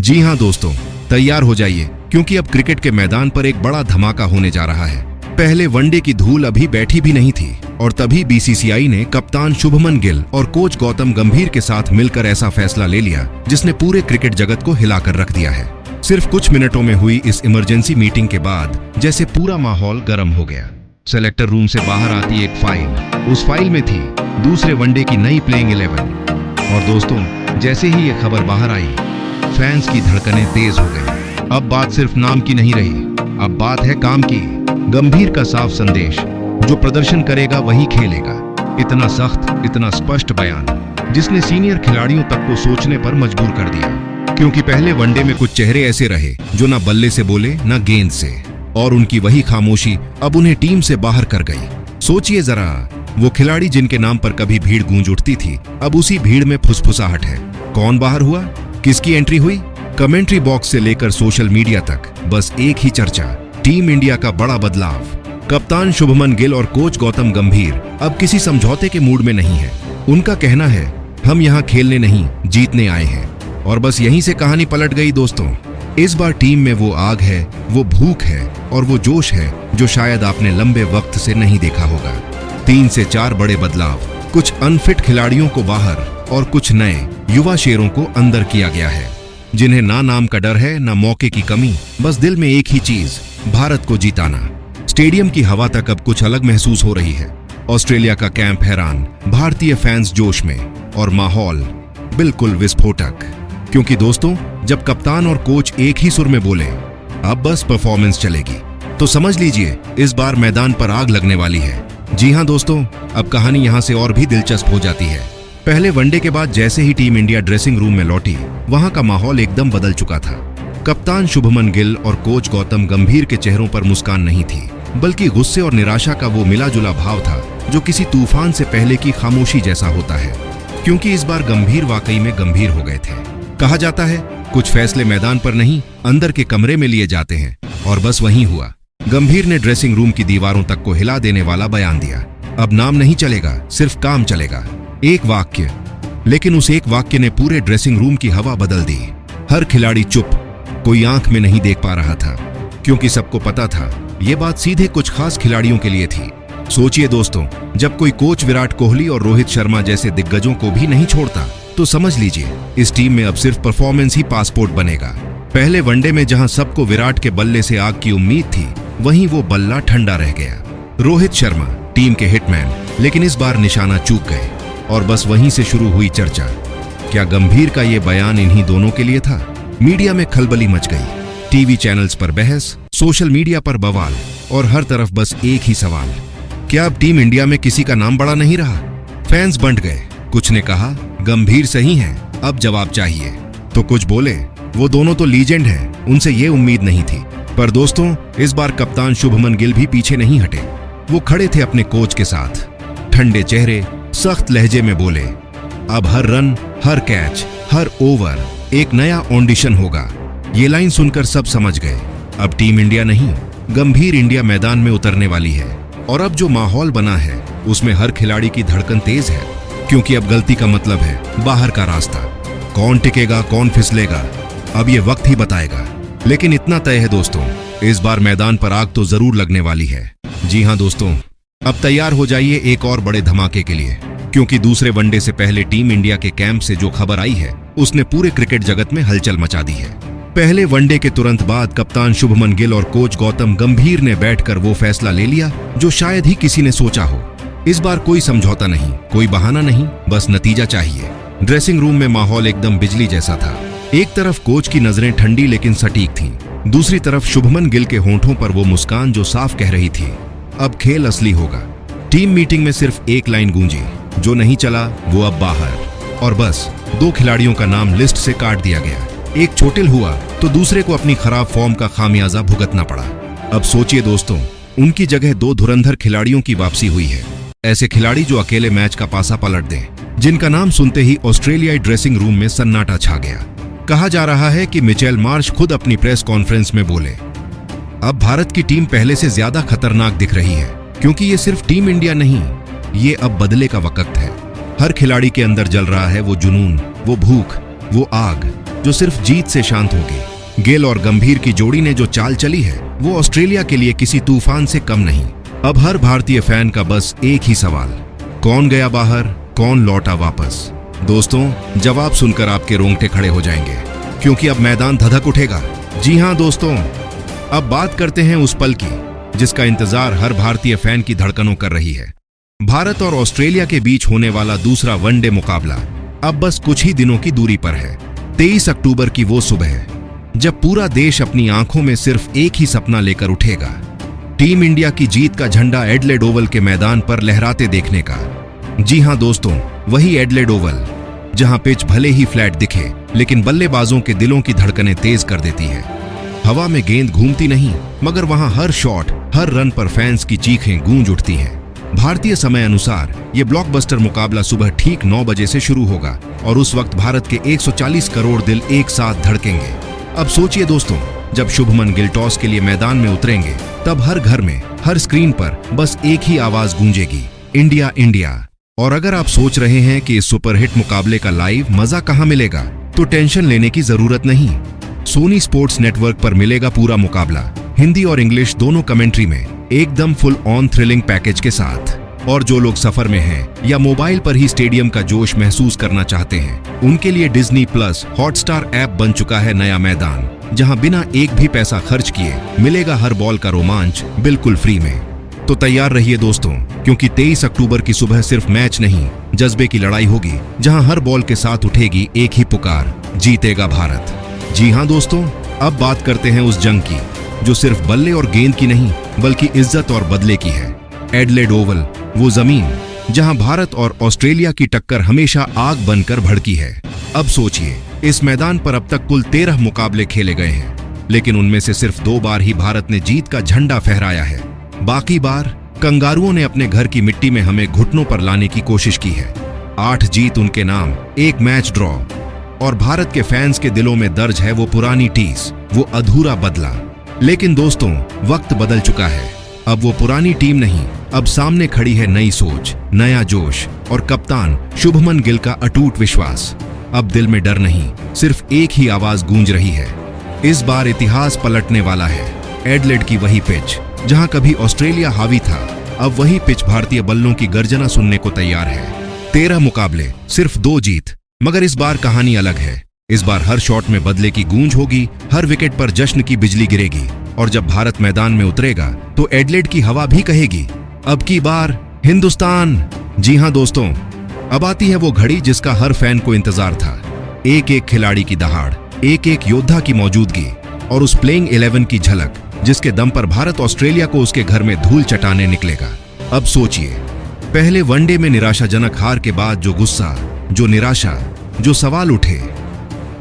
जी हां दोस्तों, तैयार हो जाइए क्योंकि अब क्रिकेट के मैदान पर एक बड़ा धमाका होने जा रहा है। पहले वनडे की धूल अभी बैठी भी नहीं थी और तभी बीसीसीआई ने कप्तान शुभमन गिल और कोच गौतम गंभीर के साथ मिलकर ऐसा फैसला ले लिया जिसने पूरे क्रिकेट जगत को हिलाकर रख दिया है। सिर्फ कुछ मिनटों में हुई इस इमरजेंसी मीटिंग के बाद जैसे पूरा माहौल गर्म हो गया। सेलेक्टर रूम से बाहर आती एक फाइल, उस फाइल में थी दूसरे वनडे की नई प्लेइंग 11। और दोस्तों, जैसे ही ये खबर बाहर आई, फैंस की धड़कनें तेज हो गई। अब बात सिर्फ नाम की नहीं रही, अब बात है काम की। गंभीर का साफ संदेश, जो प्रदर्शन करेगा वही खेलेगा। इतना सख्त, इतना स्पष्ट बयान जिसने सीनियर खिलाड़ियों तक को सोचने पर मजबूर कर दिया। क्योंकि पहले वनडे में कुछ चेहरे ऐसे रहे जो ना बल्ले से बोले ना गेंद से, और उनकी वही खामोशी अब उन्हें टीम से बाहर कर गई। सोचिए जरा, वो खिलाड़ी जिनके नाम पर कभी भीड़ गूंज उठती थी, अब उसी भीड़ में फुसफुसाहट है। कौन बाहर हुआ, किसकी एंट्री हुई? कमेंट्री बॉक्स से लेकर सोशल मीडिया तक बस एक ही चर्चा, टीम इंडिया का बड़ा बदलाव। कप्तान शुभमन गिल और कोच गौतम गंभीर अब किसी समझौते के मूड में नहीं है। उनका कहना है, हम यहाँ खेलने नहीं जीतने आए हैं। और बस यहीं से कहानी पलट गई दोस्तों। इस बार टीम में वो आग है, वो भूख है और वो जोश है जो शायद आपने लंबे वक्त से नहीं देखा होगा। 3 से 4 बड़े बदलाव, कुछ अनफिट खिलाड़ियों को बाहर और कुछ नए युवा शेरों को अंदर किया गया है, जिन्हें ना नाम का डर है ना मौके की कमी, बस दिल में एक ही चीज, भारत को जिताना। स्टेडियम की हवा तक अब कुछ अलग महसूस हो रही है। ऑस्ट्रेलिया का कैंप हैरान, भारतीय फैंस जोश में और माहौल बिल्कुल विस्फोटक। क्योंकि दोस्तों, जब कप्तान और कोच एक ही सुर में बोले, अब बस परफॉर्मेंस चलेगी, तो समझ लीजिए इस बार मैदान पर आग लगने वाली है। जी हां दोस्तों, अब कहानी यहां से और भी दिलचस्प हो जाती है। पहले वनडे के बाद जैसे ही टीम इंडिया ड्रेसिंग रूम में लौटी, वहां का माहौल एकदम बदल चुका था। कप्तान शुभमन गिल और कोच गौतम गंभीर के चेहरों पर मुस्कान नहीं थी, बल्कि गुस्से और निराशा का वो मिला जुला भाव था जो किसी तूफान से पहले की खामोशी जैसा होता है। क्योंकि इस बार गंभीर वाकई में गंभीर हो गए थे। कहा जाता है, कुछ फैसले मैदान पर नहीं अंदर के कमरे में लिए जाते हैं, और बस वही हुआ। गंभीर ने ड्रेसिंग रूम की दीवारों तक को हिला देने वाला बयान दिया। अब नाम नहीं चलेगा, सिर्फ काम चलेगा। एक वाक्य, लेकिन उस एक वाक्य ने पूरे ड्रेसिंग रूम की हवा बदल दी। हर खिलाड़ी चुप, कोई आंख में नहीं देख पा रहा था, क्योंकि सबको पता था ये बात सीधे कुछ खास खिलाड़ियों के लिए थी। सोचिए दोस्तों, जब कोई कोच विराट कोहली और रोहित शर्मा जैसे दिग्गजों को भी नहीं छोड़ता, तो समझ लीजिए इस टीम में अब सिर्फ परफॉर्मेंस ही पासपोर्ट बनेगा। पहले वनडे में जहां सबको विराट के बल्ले से आग की उम्मीद थी, वहीं वो बल्ला ठंडा रह गया। रोहित शर्मा टीम के हिटमैन, लेकिन इस बार निशाना चूक गए। और बस वहीं से शुरू हुई चर्चा। क्या गंभीर का ये बयान इन्हीं दोनों के लिए था? मीडिया में खलबली मच गई, टीवी चैनल्स पर बहस, सोशल मीडिया पर बवाल, और हर तरफ बस एक ही सवाल, क्या अब टीम इंडिया में किसी का नाम बड़ा नहीं रहा? फैंस बंट गए। कुछ ने कहा, गंभीर सही हैं, अब जवाब चाहिए। तो कुछ बोले, वो दोनों तो लीजेंड हैं, उनसे ये उम्मीद नहीं थी। पर दोस्तों, इस बार कप्तान शुभमन गिल भी पीछे नहीं हटे। वो खड़े थे अपने कोच के साथ, ठंडे चेहरे, सख्त लहजे में बोले, अब हर रन, हर कैच, हर ओवर एक नया ऑडिशन होगा। ये लाइन सुनकर सब समझ गए, अब टीम इंडिया नहीं, गंभीर इंडिया मैदान में उतरने वाली है। और अब जो माहौल बना है, उसमें हर खिलाड़ी की धड़कन तेज है, क्योंकि अब गलती का मतलब है बाहर का रास्ता। कौन टिकेगा, कौन फिसलेगा, अब ये वक्त ही बताएगा। लेकिन इतना तय है दोस्तों, इस बार मैदान पर आग तो जरूर लगने वाली है। जी हां दोस्तों, अब तैयार हो जाइए एक और बड़े धमाके के लिए, क्योंकि दूसरे वनडे से पहले टीम इंडिया के कैंप से जो खबर आई है, उसने पूरे क्रिकेट जगत में हलचल मचा दी है। पहले वनडे के तुरंत बाद कप्तान शुभमन गिल और कोच गौतम गंभीर ने बैठकर वो फैसला ले लिया जो शायद ही किसी ने सोचा हो। इस बार कोई समझौता नहीं, कोई बहाना नहीं, बस नतीजा चाहिए। ड्रेसिंग रूम में माहौल एकदम बिजली जैसा था। एक तरफ कोच की नजरें ठंडी लेकिन सटीक थीं, दूसरी तरफ शुभमन गिल के होंठों पर वो मुस्कान जो साफ कह रही थी, अब खेल असली होगा। टीम मीटिंग में सिर्फ एक लाइन गूंजी, जो नहीं चला वो अब बाहर। और बस 2 खिलाड़ियों का नाम लिस्ट से काट दिया गया। एक चोटिल हुआ तो दूसरे को अपनी खराब फॉर्म का खामियाजा भुगतना पड़ा। अब सोचिए दोस्तों, उनकी जगह 2 धुरंधर खिलाड़ियों की वापसी हुई है। ऐसे खिलाड़ी जो अकेले मैच का पासा पलट दें, जिनका नाम सुनते ही ऑस्ट्रेलियाई ड्रेसिंग रूम में सन्नाटा छा गया। कहा जा रहा है कि मिचेल मार्श खुद अपनी प्रेस कॉन्फ्रेंस में बोले, अब भारत की टीम पहले से ज्यादा खतरनाक दिख रही है, क्योंकि ये सिर्फ टीम इंडिया नहीं, ये अब बदले का वक्त है। हर खिलाड़ी के अंदर जल रहा है वो जुनून, वो भूख, वो आग जो सिर्फ जीत से शांत होगी। गिल और गंभीर की जोड़ी ने जो चाल चली है वो ऑस्ट्रेलिया के लिए किसी तूफान से कम नहीं। अब हर भारतीय फैन का बस एक ही सवाल, कौन गया बाहर, कौन लौटा वापस। दोस्तों, जवाब सुनकर आपके रोंगटे खड़े हो जाएंगे, क्योंकि अब मैदान धधक उठेगा। जी हां दोस्तों, अब बात करते हैं उस पल की जिसका इंतजार हर भारतीय फैन की धड़कनों कर रही है। भारत और ऑस्ट्रेलिया के बीच होने वाला दूसरा वनडे मुकाबला अब बस कुछ ही दिनों की दूरी पर है। 23 अक्टूबर की वो सुबह जब पूरा देश अपनी आंखों में सिर्फ एक ही सपना लेकर उठेगा, टीम इंडिया की जीत का झंडा एडलेड ओवल के मैदान पर लहराते देखने का। जी हां दोस्तों, वही एडलेड ओवल जहां पिच भले ही फ्लैट दिखे, लेकिन बल्लेबाजों के दिलों की धड़कनें तेज कर देती है। हवा में गेंद घूमती नहीं, मगर वहां हर शॉट, हर रन पर फैंस की चीखें गूंज उठती हैं। भारतीय समय अनुसार ये ब्लॉकबस्टर मुकाबला सुबह ठीक 9 बजे से शुरू होगा और उस वक्त भारत के 140 करोड़ दिल एक साथ धड़केंगे। अब सोचिए दोस्तों, जब शुभमन गिल टॉस के लिए मैदान में उतरेंगे, तब हर घर में, हर स्क्रीन पर बस एक ही आवाज गूंजेगी, इंडिया इंडिया। और अगर आप सोच रहे हैं कि इस सुपरहिट मुकाबले का लाइव मजा कहां मिलेगा, तो टेंशन लेने की जरूरत नहीं। सोनी स्पोर्ट्स नेटवर्क पर मिलेगा पूरा मुकाबला, हिंदी और इंग्लिश दोनों कमेंट्री में, एकदम फुल ऑन थ्रिलिंग पैकेज के साथ। और जो लोग सफर में हैं या मोबाइल पर ही स्टेडियम का जोश महसूस करना चाहते हैं, उनके लिए डिज्नी प्लस हॉटस्टार ऐप बन चुका है नया मैदान, जहां बिना एक भी पैसा खर्च किए मिलेगा हर बॉल का रोमांच बिल्कुल फ्री में। तो तैयार रहिए दोस्तों, क्योंकि 23 अक्टूबर की सुबह सिर्फ मैच नहीं, जज्बे की लड़ाई होगी, जहां हर बॉल के साथ उठेगी एक ही पुकार, जीतेगा भारत। जी हां दोस्तों, अब बात करते हैं उस जंग की जो सिर्फ बल्ले और गेंद की नहीं, बल्कि इज्जत और बदले की है। एडलेड ओवल, वो जमीन जहां भारत और ऑस्ट्रेलिया की टक्कर हमेशा आग बनकर भड़की है। अब सोचिए, इस मैदान पर अब तक कुल 13 मुकाबले खेले गए हैं, लेकिन उनमें से सिर्फ 2 बार ही भारत ने जीत का झंडा फहराया है। बाकी बार कंगारुओं ने अपने घर की मिट्टी में हमें घुटनों पर लाने की कोशिश की है। 8 जीत उनके नाम, 1 मैच ड्रॉ, और भारत के फैंस के दिलों में दर्ज है वो पुरानी टीस, वो अधूरा बदला। लेकिन दोस्तों, वक्त बदल चुका है। अब वो पुरानी टीम नहीं, अब सामने खड़ी है नई सोच, नया जोश और कप्तान शुभमन गिल का अटूट विश्वास। अब दिल में डर नहीं, सिर्फ एक ही आवाज गूंज रही है, इस बार इतिहास पलटने वाला है। एडलेड की वही पिच जहां कभी ऑस्ट्रेलिया हावी था, अब वही पिच भारतीय बल्लों की गर्जना सुनने को तैयार है। 13 मुकाबले, सिर्फ 2 जीत, मगर इस बार कहानी अलग है। इस बार हर शॉट में बदले की गूंज होगी, हर विकेट पर जश्न की बिजली गिरेगी, और जब भारत मैदान में उतरेगा तो एडलेड की हवा भी कहेगी, अब की बार हिंदुस्तान। जी हां दोस्तों, अब आती है वो घड़ी जिसका हर फैन को इंतजार था। एक एक खिलाड़ी की दहाड़, एक एक योद्धा की मौजूदगी, और उस प्लेइंग 11 की झलक जिसके दम पर भारत ऑस्ट्रेलिया को उसके घर में धूल चटाने निकलेगा। अब सोचिए, पहले वनडे में निराशाजनक हार के बाद जो गुस्सा, जो निराशा, जो सवाल उठे,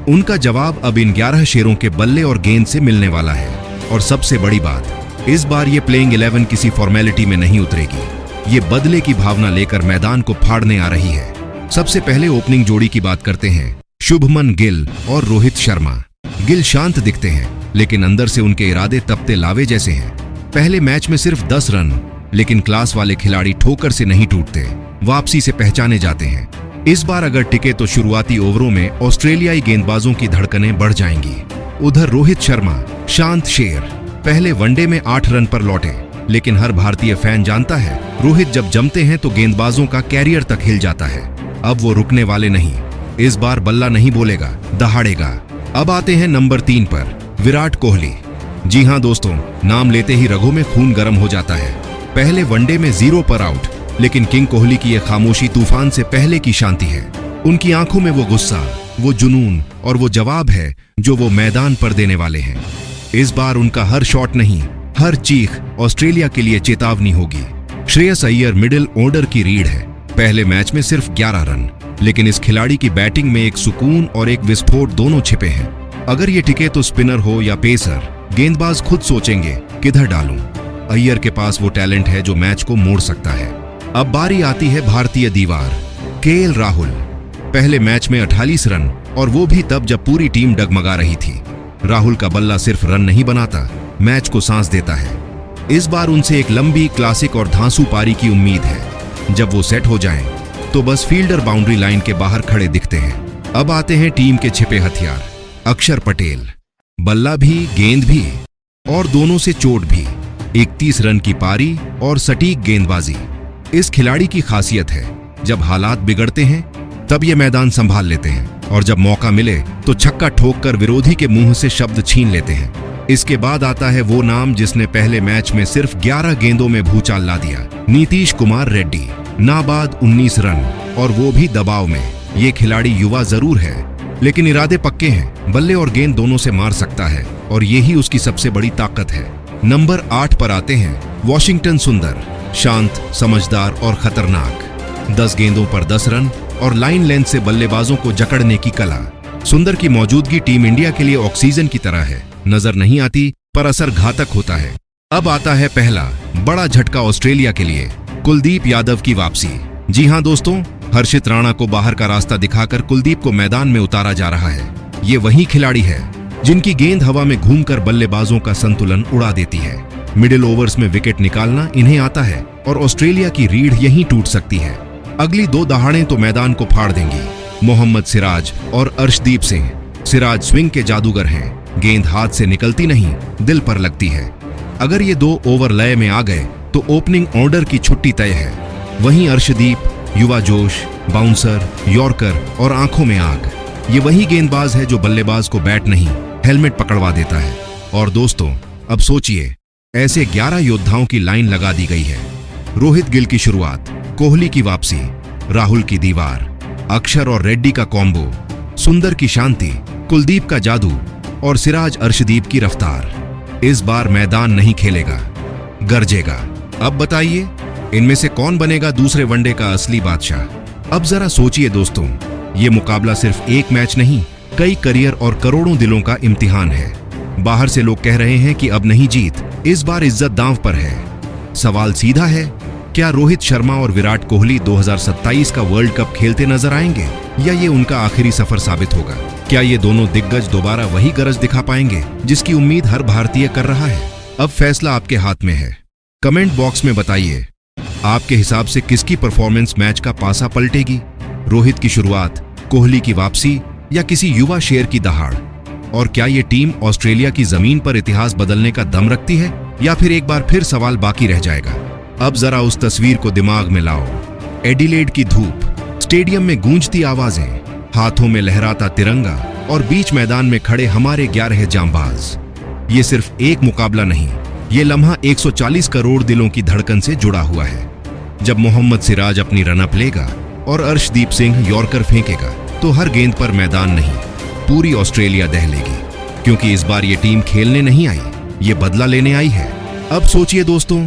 उनका जवाब अब इन 11 शेरों के बल्ले और गेंद से मिलने वाला है। और सबसे बड़ी बात, इस बार ये प्लेइंग 11 किसी फॉर्मेलिटी में नहीं उतरेगी, ये बदले की भावना लेकर मैदान को फाड़ने आ रही है। सबसे पहले ओपनिंग जोड़ी की बात करते हैं, शुभमन गिल और रोहित शर्मा। गिल शांत दिखते हैं, लेकिन अंदर से उनके इरादे तपते लावे जैसे हैं। पहले मैच में सिर्फ 10 रन, लेकिन क्लास वाले खिलाड़ी ठोकर से नहीं टूटते, वापसी से पहचाने जाते हैं। इस बार अगर टिके तो शुरुआती ओवरों में ऑस्ट्रेलियाई गेंदबाजों की धड़कनें बढ़ जाएंगी। उधर रोहित शर्मा, शांत शेर, पहले वनडे में 8 रन पर लौटे, लेकिन हर भारतीय फैन जानता है, रोहित जब जमते हैं तो गेंदबाजों का कैरियर तक हिल जाता है। अब वो रुकने वाले नहीं, इस बार बल्ला नहीं बोलेगा, दहाड़ेगा। अब आते हैं नंबर 3 पर, विराट कोहली। जी हां दोस्तों, नाम लेते ही रगों में खून गर्म हो जाता है। पहले वनडे में 0 पर आउट, लेकिन किंग कोहली की यह खामोशी तूफान से पहले की शांति है। उनकी आंखों में वो गुस्सा, वो जुनून और वो जवाब है जो वो मैदान पर देने वाले हैं। इस बार उनका हर शॉट नहीं, हर चीख ऑस्ट्रेलिया के लिए चेतावनी होगी। श्रेयस अय्यर मिडिल ऑर्डर की रीढ़ है। पहले मैच में सिर्फ 11 रन, लेकिन इस खिलाड़ी की बैटिंग में एक सुकून और एक विस्फोट दोनों छिपे हैं। अगर ये टिके तो स्पिनर हो या पेसर, गेंदबाज खुद सोचेंगे किधर डालूं। अय्यर के पास वो टैलेंट है जो मैच को मोड़ सकता है। अब बारी आती है भारतीय दीवार, केएल राहुल। पहले मैच में 48 रन, और वो भी तब जब पूरी टीम डगमगा रही थी। राहुल का बल्ला सिर्फ रन नहीं बनाता, मैच को सांस देता है। इस बार उनसे एक लंबी, क्लासिक और धांसू पारी की उम्मीद है। जब वो सेट हो जाएं, तो बस फील्डर बाउंड्री लाइन के बाहर खड़े दिखते हैं। अब आते हैं टीम के छिपे हथियार। अक्षर पटेल, बल्ला भी, गेंद भी और दोनों से चोट भी। 31 रन की पारी और सटीक गेंदबाजी। इस खिलाड़ी की खासियत है, जब हालात बिगड़ते हैं तब ये मैदान संभाल लेते हैं और जब मौका मिले तो छक्का ठोककर विरोधी के मुंह से शब्द छीन लेते हैं। इसके बाद आता है वो नाम जिसने पहले मैच में सिर्फ 11 गेंदों में भूचाल ला दिया, नीतीश कुमार रेड्डी। नाबाद 19 रन और वो भी दबाव में। ये खिलाड़ी युवा जरूर है लेकिन इरादे पक्के हैं, बल्ले और गेंद दोनों से मार सकता है और यही उसकी सबसे बड़ी ताकत है। नंबर 8 पर आते हैं वॉशिंगटन सुंदर, शांत, समझदार और खतरनाक। 10 गेंदों पर 10 रन और लाइन लेंथ से बल्लेबाजों को जकड़ने की कला। सुंदर की मौजूदगी टीम इंडिया के लिए ऑक्सीजन की तरह है, नजर नहीं आती पर असर घातक होता है। अब आता है पहला बड़ा झटका ऑस्ट्रेलिया के लिए, कुलदीप यादव की वापसी। जी हां दोस्तों, हर्षित राणा को बाहर का रास्ता दिखाकर कुलदीप को मैदान में उतारा जा रहा है। ये वही खिलाड़ी है जिनकी गेंद हवा में घूमकर बल्लेबाजों का संतुलन उड़ा देती है। मिडिल ओवर्स में विकेट निकालना इन्हें आता है और ऑस्ट्रेलिया की रीढ़ यहीं टूट सकती है। अगली 2 दहाड़ें तो मैदान को फाड़ देंगी। मोहम्मद सिराज और अर्शदीप सिंह। सिराज स्विंग के जादूगर हैं, गेंद हाथ से निकलती नहीं, दिल पर लगती है। अगर ये 2 ओवर लय में आ गए तो ओपनिंग ऑर्डर की छुट्टी तय है। वहीं अर्शदीप युवा जोश, बाउंसर, यॉर्कर और आंखों में आग। ये वही गेंदबाज है जो बल्लेबाज को बैट नहीं हेलमेट पकड़वा देता है। और दोस्तों, अब सोचिए, ऐसे 11 योद्धाओं की लाइन लगा दी गई है। रोहित गिल की शुरुआत, कोहली की वापसी, राहुल की दीवार, अक्षर और रेड्डी का कॉम्बो, सुंदर की शांति, कुलदीप का जादू और सिराज अर्शदीप की रफ्तार। इस बार मैदान नहीं खेलेगा, गरजेगा। अब बताइए, इनमें से कौन बनेगा दूसरे वनडे का असली बादशाह? अब जरा सोचिए दोस्तों, ये मुकाबला सिर्फ एक मैच नहीं, कई करियर और करोड़ों दिलों का इम्तिहान है। बाहर से लोग कह रहे हैं कि अब नहीं जीत, इस बार इज्जत दांव पर है। सवाल सीधा है, क्या रोहित शर्मा और विराट कोहली 2027 का वर्ल्ड कप खेलते नजर आएंगे या ये उनका आखिरी सफर साबित होगा? क्या ये दोनों दिग्गज दोबारा वही गरज दिखा पाएंगे जिसकी उम्मीद हर भारतीय कर रहा है? अब फैसला आपके हाथ में है। कमेंट बॉक्स में बताइए, आपके हिसाब से किसकी परफॉर्मेंस मैच का पासा पलटेगी? रोहित की शुरुआत, कोहली की वापसी या किसी युवा शेर की दहाड़? और क्या ये टीम ऑस्ट्रेलिया की जमीन पर इतिहास बदलने का दम रखती है या फिर एक बार फिर सवाल बाकी रह जाएगा? अब जरा उस तस्वीर को दिमाग में लाओ। एडिलेड की धूप, स्टेडियम में गूंजती आवाजें, हाथों में लहराता तिरंगा और बीच मैदान में खड़े हमारे 11 जांबाज। ये सिर्फ एक मुकाबला नहीं, ये लम्हा 140 करोड़ दिलों की धड़कन से जुड़ा हुआ है। जब मोहम्मद सिराज अपनी रनअप लेगा और अर्शदीप सिंह यॉर्कर फेंकेगा तो हर गेंद पर मैदान नहीं, पूरी ऑस्ट्रेलिया दहलेगी। क्योंकि इस बार ये टीम खेलने नहीं आई, ये बदला लेने आई है। अब सोचिए दोस्तों,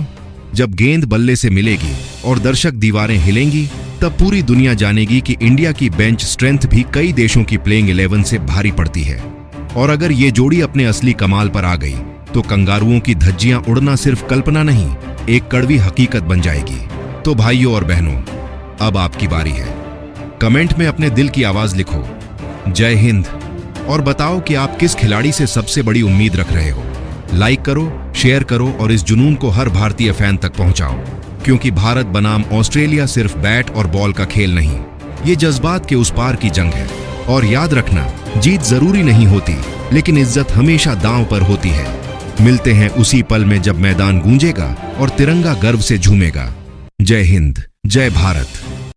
जब गेंद बल्ले से मिलेगी और दर्शक दीवारें हिलेंगी, तब पूरी दुनिया जानेगी कि इंडिया की बेंच स्ट्रेंथ भी कई देशों की प्लेइंग 11 से भारी पड़ती है। और अगर ये जोड़ी अपने असली कमाल पर आ गई तो कंगारुओं की धज्जियां उड़ना सिर्फ कल्पना नहीं, एक कड़वी हकीकत बन जाएगी। तो भाइयों और बहनों, अब आपकी बारी है। कमेंट में अपने दिल की आवाज लिखो, जय हिंद, और बताओ कि आप किस खिलाड़ी से सबसे बड़ी उम्मीद रख रहे हो। लाइक करो, शेयर करो और इस जुनून को हर भारतीय फैन तक पहुंचाओ। क्योंकि भारत बनाम ऑस्ट्रेलिया सिर्फ बैट और बॉल का खेल नहीं, ये जज्बात के उस पार की जंग है। और याद रखना, जीत जरूरी नहीं होती, लेकिन इज्जत हमेशा दांव पर होती है। मिलते हैं उसी पल में जब मैदान गूंजेगा और तिरंगा गर्व से झूमेगा। जय हिंद, जय भारत।